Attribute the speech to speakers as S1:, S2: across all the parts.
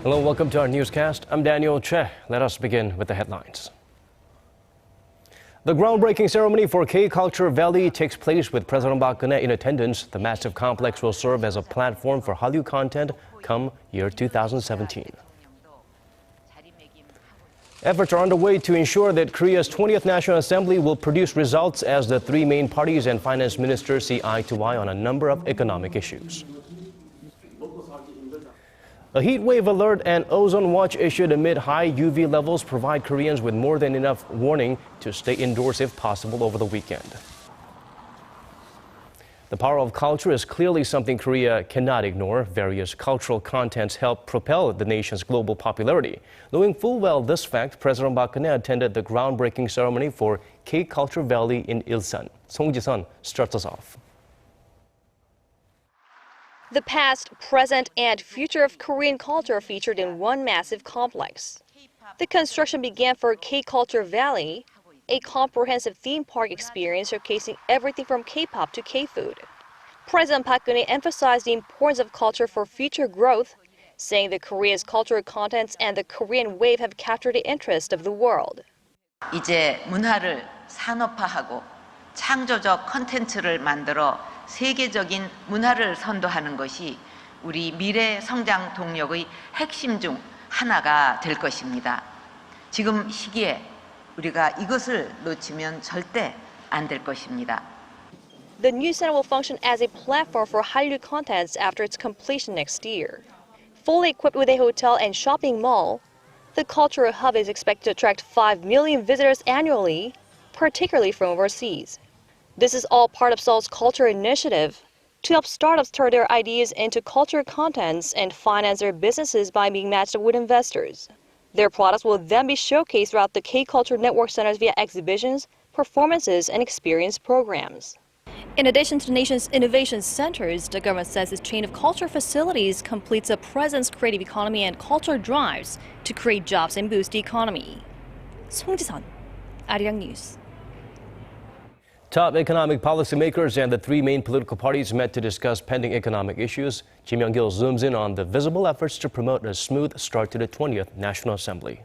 S1: Hello, welcome to our newscast. I'm Daniel Che. Let us begin with the headlines. The groundbreaking ceremony for K-Culture Valley takes place with President Park Geun-hye in attendance. The massive complex will serve as a platform for Hallyu content come year 2017. Efforts are underway to ensure that Korea's 20th National Assembly will produce results as the three main parties and finance ministers see eye to eye on a number of economic issues. A heat wave alert and ozone watch issued amid high UV levels provide Koreans with more than enough warning to stay indoors if possible over the weekend. The power of culture is clearly something Korea cannot ignore. Various cultural contents help propel the nation's global popularity. Knowing full well this fact, President Park Geun-hye attended the groundbreaking ceremony for K-Culture Valley in Ilsan. Song Ji-sun starts us off.
S2: The past, present, and future of Korean culture featured in one massive complex. The construction began for K-Culture Valley, a comprehensive theme park experience showcasing everything from K-pop to K-food. President Park Geun-hye emphasized the importance of culture for future growth, saying that Korea's cultural contents and the Korean wave have captured the interest of the world.
S3: 이제 문화를 산업화하고 창조적 콘텐츠를 만들어 세계적인 문화를 선도하는 것이 우리 미래 성장 동력의 핵심 중 하나가 될 것입니다. 지금 시기에 우리가 이것을 놓치면 절대 안 될 것입니다.
S2: The new center will function as a platform for Hallyu contents after its completion next year. Fully equipped with a hotel and shopping mall, the cultural hub is expected to attract 5 million visitors annually, particularly from overseas. This is all part of Seoul's culture initiative to help startups turn their ideas into cultural contents and finance their businesses by being matched up with investors. Their products will then be showcased throughout the K-Culture Network centers via exhibitions, performances, and experience programs. In addition to the nation's innovation centers, the government says its chain of culture facilities completes a presence, creative economy, and culture drives to create jobs and boost the economy. Song Ji-sun, Arirang News.
S1: Top economic policymakers and the three main political parties met to discuss pending economic issues. Kim Young-gil zooms in on the visible efforts to promote a smooth start to the 20th National Assembly.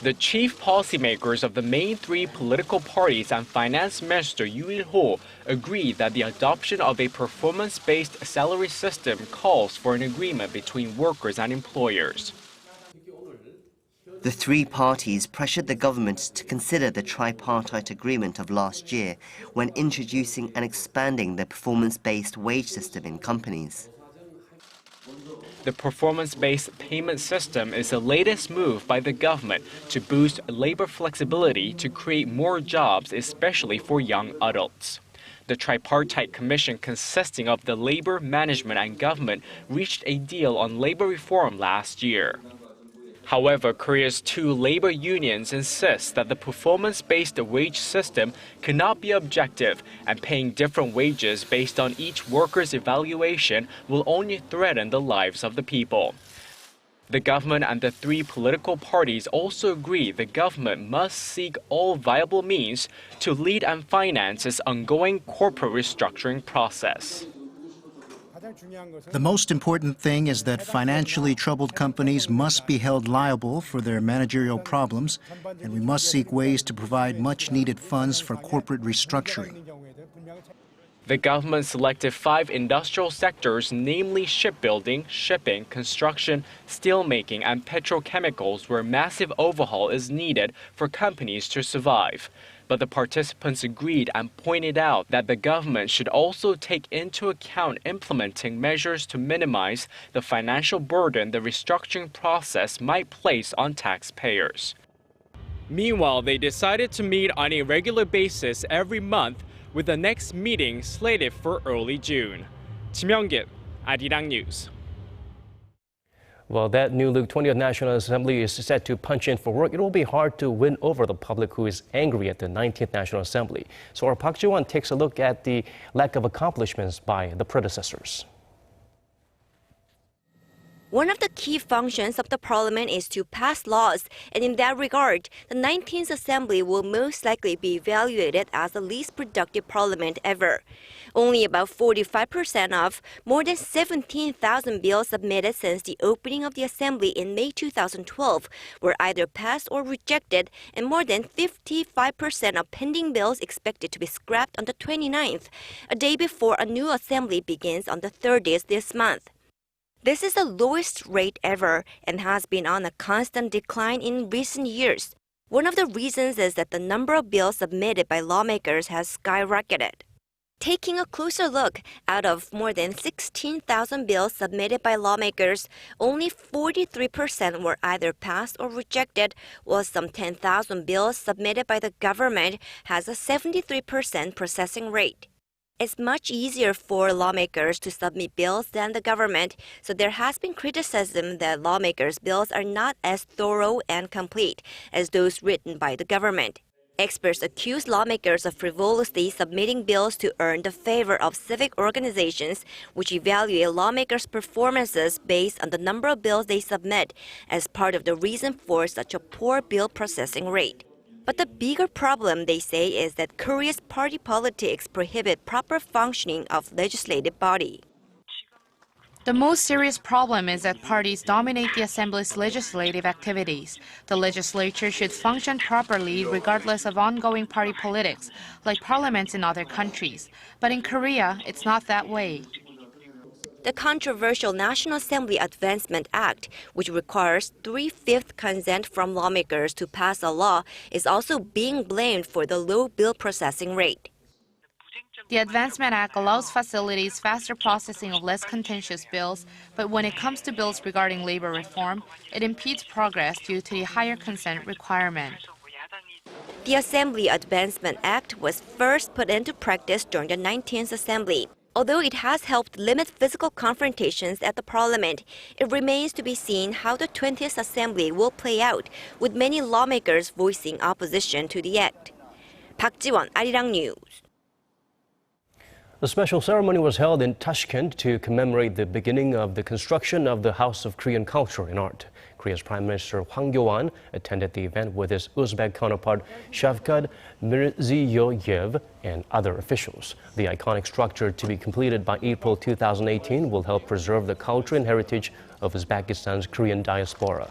S4: The chief policymakers of the main three political parties and Finance Minister Yoo Il-ho agreed that the adoption of a performance-based salary system calls for an agreement between workers and employers.
S5: The three parties pressured the government to consider the tripartite agreement of last year when introducing and expanding the performance-based wage system in companies.
S4: The performance-based payment system is the latest move by the government to boost labor flexibility to create more jobs, especially for young adults. The tripartite commission consisting of the labor, management, and government reached a deal on labor reform last year. However, Korea's two labor unions insist that the performance-based wage system cannot be objective, and paying different wages based on each worker's evaluation will only threaten the lives of the people. The government and the three political parties also agree the government must seek all viable means to lead and finance its ongoing corporate restructuring process.
S6: The most important thing is that financially troubled companies must be held liable for their managerial problems, and we must seek ways to provide much-needed funds for corporate restructuring.
S4: The government selected 5 industrial sectors, namely shipbuilding, shipping, construction, steelmaking, and petrochemicals, where massive overhaul is needed for companies to survive. But the participants agreed and pointed out that the government should also take into account implementing measures to minimize the financial burden the restructuring process might place on taxpayers. Meanwhile, they decided to meet on a regular basis every month, with the next meeting slated for early June. Kim Young-gil, Arirang News.
S1: Well, that new 20th National Assembly is set to punch in for work. It will be hard to win over the public who is angry at the 19th National Assembly. So our Park Ji-won takes a look at the lack of accomplishments by the predecessors.
S7: One of the key functions of the parliament is to pass laws, and in that regard, the 19th Assembly will most likely be evaluated as the least productive parliament ever. Only about 45% of more than 17,000 bills submitted since the opening of the Assembly in May 2012 were either passed or rejected, and more than 55% of pending bills expected to be scrapped on the 29th, a day before a new Assembly begins on the 30th this month. This is the lowest rate ever and has been on a constant decline in recent years. One of the reasons is that the number of bills submitted by lawmakers has skyrocketed. Taking a closer look, out of more than 16,000 bills submitted by lawmakers, only 43% were either passed or rejected, while some 10,000 bills submitted by the government has a 73% processing rate. It's much easier for lawmakers to submit bills than the government, so there has been criticism that lawmakers' bills are not as thorough and complete as those written by the government. Experts accuse lawmakers of frivolously submitting bills to earn the favor of civic organizations, which evaluate lawmakers' performances based on the number of bills they submit, as part of the reason for such a poor bill processing rate. But the bigger problem, they say, is that Korea's party politics prohibit proper functioning of legislative body.
S8: The most serious problem is that parties dominate the Assembly's legislative activities. The legislature should function properly regardless of ongoing party politics, like parliaments in other countries. But in Korea, it's not that way.
S7: The controversial National Assembly Advancement Act, which requires 3/5 consent from lawmakers to pass a law, is also being blamed for the low bill processing rate.
S8: The Advancement Act allows facilities faster processing of less contentious bills, but when it comes to bills regarding labor reform, it impedes progress due to the higher consent requirement.
S7: The Assembly Advancement Act was first put into practice during the 19th Assembly. Although it has helped limit physical confrontations at the parliament, it remains to be seen how the 20th Assembly will play out, with many lawmakers voicing opposition to the act. Park Ji-won, Arirang News.
S1: A special ceremony was held in Tashkent to commemorate the beginning of the construction of the House of Korean Culture and Art. Korea's Prime Minister Hwang attended the event with his Uzbek counterpart Shavkat Mirziyoyev and other officials. The iconic structure, to be completed by April 2018, will help preserve the culture and heritage of Uzbekistan's Korean diaspora.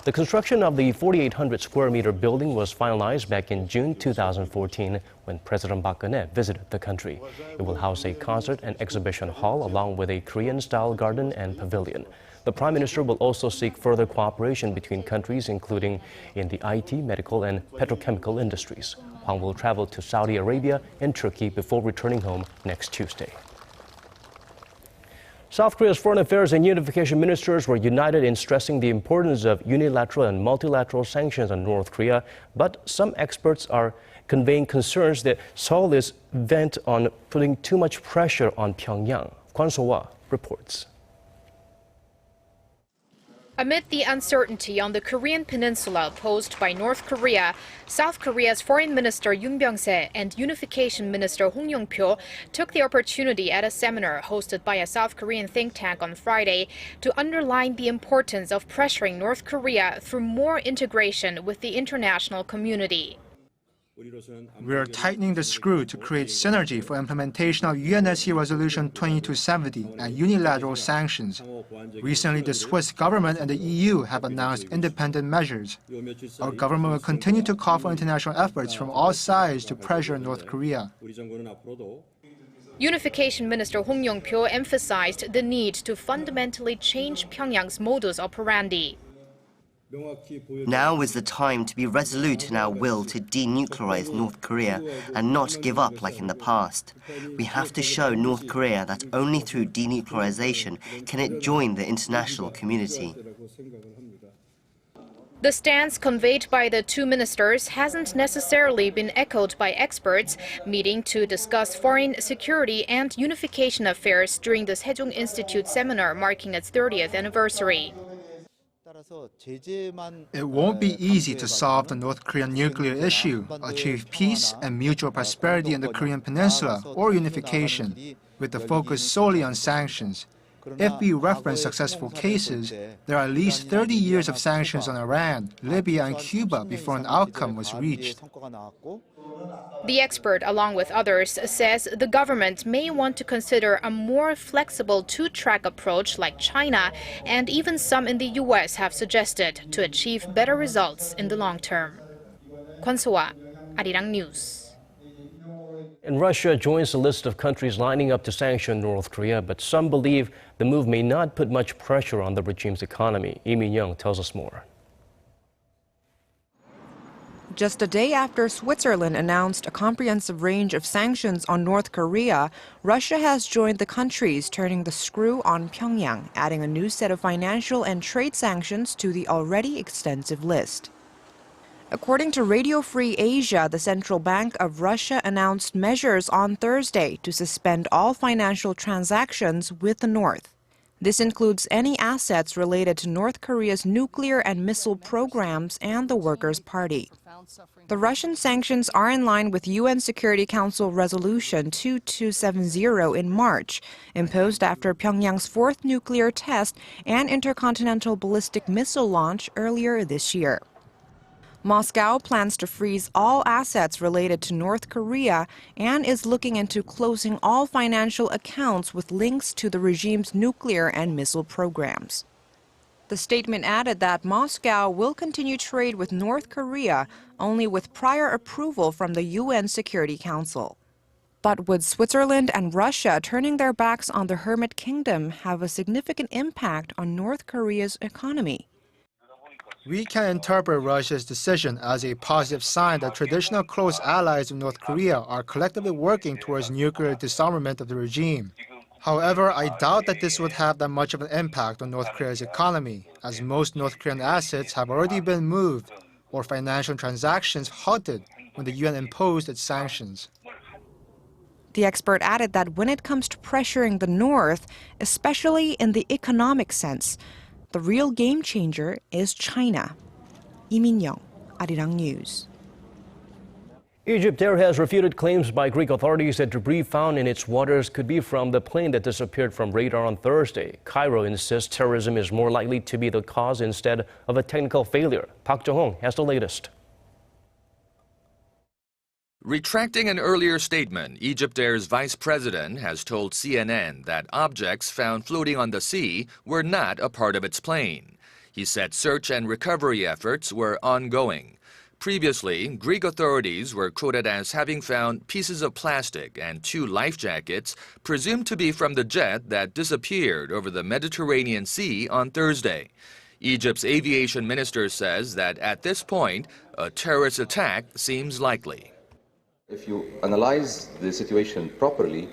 S1: The construction of the 4,800 square meter building was finalized back in June 2014 when President Park Geun-hye visited the country. It will house a concert and exhibition hall along with a Korean-style garden and pavilion. The Prime Minister will also seek further cooperation between countries, including in the IT, medical, and petrochemical industries. Hwang will travel to Saudi Arabia and Turkey before returning home next Tuesday. South Korea's foreign affairs and unification ministers were united in stressing the importance of unilateral and multilateral sanctions on North Korea, but some experts are conveying concerns that Seoul is bent on putting too much pressure on Pyongyang. Kwon So-hwa reports.
S9: Amid the uncertainty on the Korean peninsula posed by North Korea, South Korea's Foreign Minister Yoon Byung-se and Unification Minister Hong Yong-pyo took the opportunity at a seminar hosted by a South Korean think tank on Friday to underline the importance of pressuring North Korea through more integration with the international community.
S10: We are tightening the screw to create synergy for implementation of UNSC Resolution 2270 and unilateral sanctions. Recently, the Swiss government and the EU have announced independent measures. Our government will continue to call for international efforts from all sides to pressure North Korea.
S9: Unification Minister Hong Yong-pyo emphasized the need to fundamentally change Pyongyang's modus operandi.
S5: Now is the time to be resolute in our will to denuclearize North Korea and not give up like in the past. We have to show North Korea that only through denuclearization can it join the international community.
S9: The stance conveyed by the two ministers hasn't necessarily been echoed by experts meeting to discuss foreign security and unification affairs during the Sejong Institute seminar marking its 30th anniversary.
S10: It won't be easy to solve the North Korean nuclear issue, achieve peace and mutual prosperity in the Korean peninsula, or unification, with the focus solely on sanctions. If we reference successful cases, there are at least 30 years of sanctions on Iran, Libya, and Cuba before an outcome was reached.
S9: The expert, along with others, says the government may want to consider a more flexible two-track approach like China, and even some in the U.S. have suggested, to achieve better results in the long term. Kwon So-ah, Arirang News.
S1: And Russia joins the list of countries lining up to sanction North Korea, but some believe the move may not put much pressure on the regime's economy. Lee Min-young tells us more.
S11: Just a day after Switzerland announced a comprehensive range of sanctions on North Korea, Russia has joined the countries turning the screw on Pyongyang, adding a new set of financial and trade sanctions to the already extensive list. According to Radio Free Asia, the Central Bank of Russia announced measures on Thursday to suspend all financial transactions with the North. This includes any assets related to North Korea's nuclear and missile programs and the Workers' Party. The Russian sanctions are in line with UN Security Council Resolution 2270 in March, imposed after Pyongyang's fourth nuclear test and intercontinental ballistic missile launch earlier this year. Moscow plans to freeze all assets related to North Korea and is looking into closing all financial accounts with links to the regime's nuclear and missile programs. The statement added that Moscow will continue trade with North Korea only with prior approval from the UN Security Council. But would Switzerland and Russia turning their backs on the Hermit Kingdom have a significant impact on North Korea's economy?
S10: We can interpret Russia's decision as a positive sign that traditional close allies of North Korea are collectively working towards nuclear disarmament of the regime. However, I doubt that this would have that much of an impact on North Korea's economy, as most North Korean assets have already been moved or financial transactions halted when the UN imposed its sanctions.
S11: The expert added that when it comes to pressuring the North, especially in the economic sense, the real game changer is China. Lee Min-young, Arirang News.
S1: EgyptAir has refuted claims by Greek authorities that debris found in its waters could be from the plane that disappeared from radar on Thursday. Cairo insists terrorism is more likely to be the cause instead of a technical failure. Park Jung-hong has the latest.
S12: Retracting an earlier statement, EgyptAir's vice president has told CNN that objects found floating on the sea were not a part of its plane. He said search and recovery efforts were ongoing. Previously, Greek authorities were quoted as having found pieces of plastic and 2 life jackets presumed to be from the jet that disappeared over the Mediterranean Sea on Thursday. Egypt's aviation minister says that at this point, a terrorist attack seems likely.
S13: If you analyze the situation properly,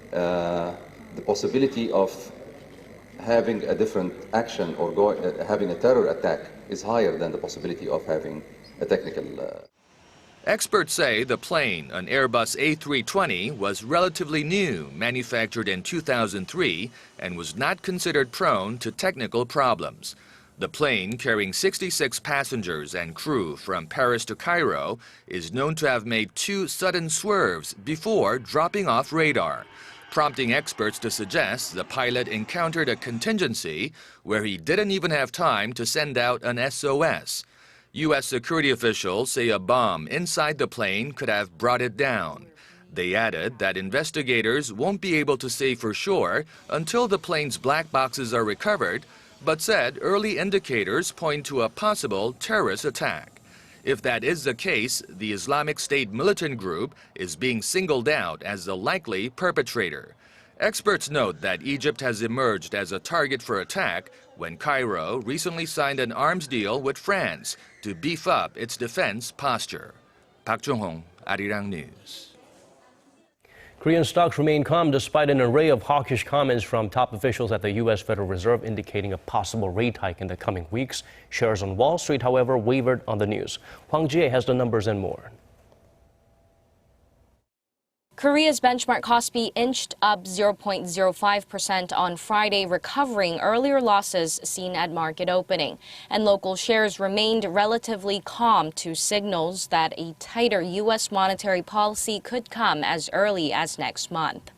S13: the possibility of having a different action or having a terror attack is higher than the possibility of having a technical.
S12: Experts say the plane, an Airbus A320, was relatively new, manufactured in 2003, and was not considered prone to technical problems. The plane, carrying 66 passengers and crew from Paris to Cairo, is known to have made 2 sudden swerves before dropping off radar, prompting experts to suggest the pilot encountered a contingency where he didn't even have time to send out an SOS. U.S. security officials say a bomb inside the plane could have brought it down. They added that investigators won't be able to say for sure until the plane's black boxes are recovered, but said early indicators point to a possible terrorist attack. If that is the case, the Islamic State militant group is being singled out as the likely perpetrator. Experts note that Egypt has emerged as a target for attack when Cairo recently signed an arms deal with France to beef up its defense posture. Park Jung-hong, Arirang News.
S1: Korean stocks remain calm despite an array of hawkish comments from top officials at the U.S. Federal Reserve indicating a possible rate hike in the coming weeks. Shares on Wall Street, however, wavered on the news. Hwang Ji has the numbers and more.
S2: Korea's benchmark Kospi inched up 0.05% on Friday, recovering earlier losses seen at market opening. And local shares remained relatively calm to signals that a tighter U.S. monetary policy could come as early as next month.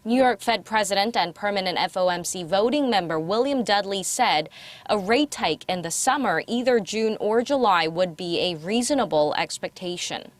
S14: New York Fed President and permanent FOMC voting member William Dudley said a rate hike in the summer, either June or July, would be a reasonable expectation.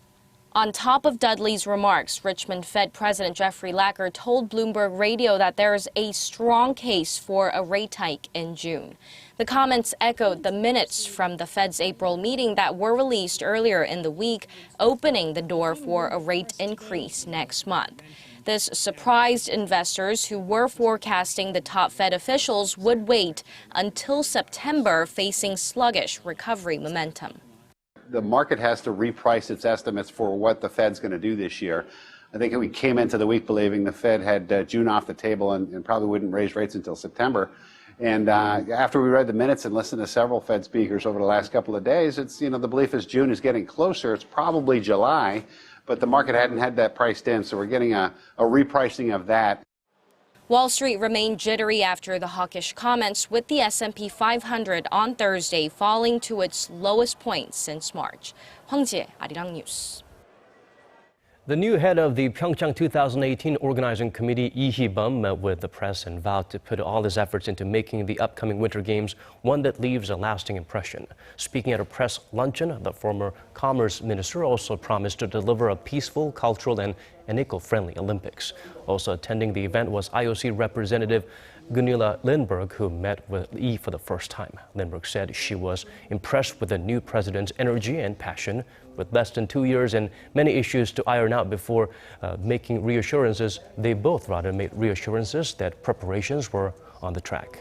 S14: On top of Dudley's remarks, Richmond Fed President Jeffrey Lacker told Bloomberg Radio that there is a strong case for a rate hike in June. The comments echoed the minutes from the Fed's April meeting that were released earlier in the week, opening the door for a rate increase next month. This surprised investors who were forecasting the top Fed officials would wait until September, facing sluggish recovery momentum.
S15: The market has to reprice its estimates for what the Fed's going to do this year. I think we came into the week believing the Fed had June off the table and probably wouldn't raise rates until September. And after we read the minutes and listened to several Fed speakers over the last couple of days, it's, the belief is June is getting closer. It's probably July, but the market hadn't had that priced in, so we're getting a repricing of that.
S14: Wall Street remained jittery after the hawkish comments, with the S&P 500 on Thursday falling to its lowest point since March. Hwang, Arirang News.
S1: The new head of the PyeongChang 2018 Organizing Committee, Lee Hee-bum, met with the press and vowed to put all his efforts into making the upcoming Winter Games one that leaves a lasting impression. Speaking at a press luncheon, the former Commerce Minister also promised to deliver a peaceful, cultural, and eco-friendly Olympics. Also attending the event was IOC Representative Gunilla Lindberg, who met with Lee for the first time. Lindberg said she was impressed with the new president's energy and passion. With less than 2 years and many issues to iron out before making reassurances, they both rather made reassurances that preparations were on the track.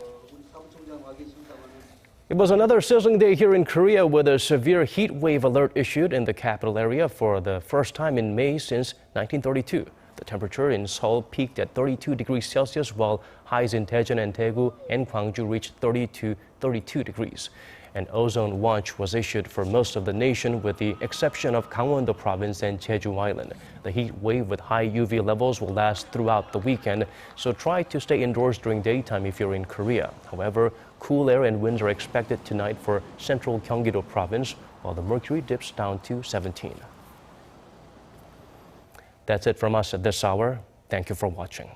S1: It was another sizzling day here in Korea with a severe heat wave alert issued in the capital area for the first time in May since 1932. The temperature in Seoul peaked at 32 degrees Celsius, while highs in Daejeon and Daegu and Gwangju reached 30 to 32 degrees. An ozone watch was issued for most of the nation, with the exception of Gangwon-do province and Jeju Island. The heat wave with high UV levels will last throughout the weekend, so try to stay indoors during daytime if you're in Korea. However, cool air and winds are expected tonight for central Gyeonggi-do province, while the mercury dips down to 17. That's it from us at this hour. Thank you for watching.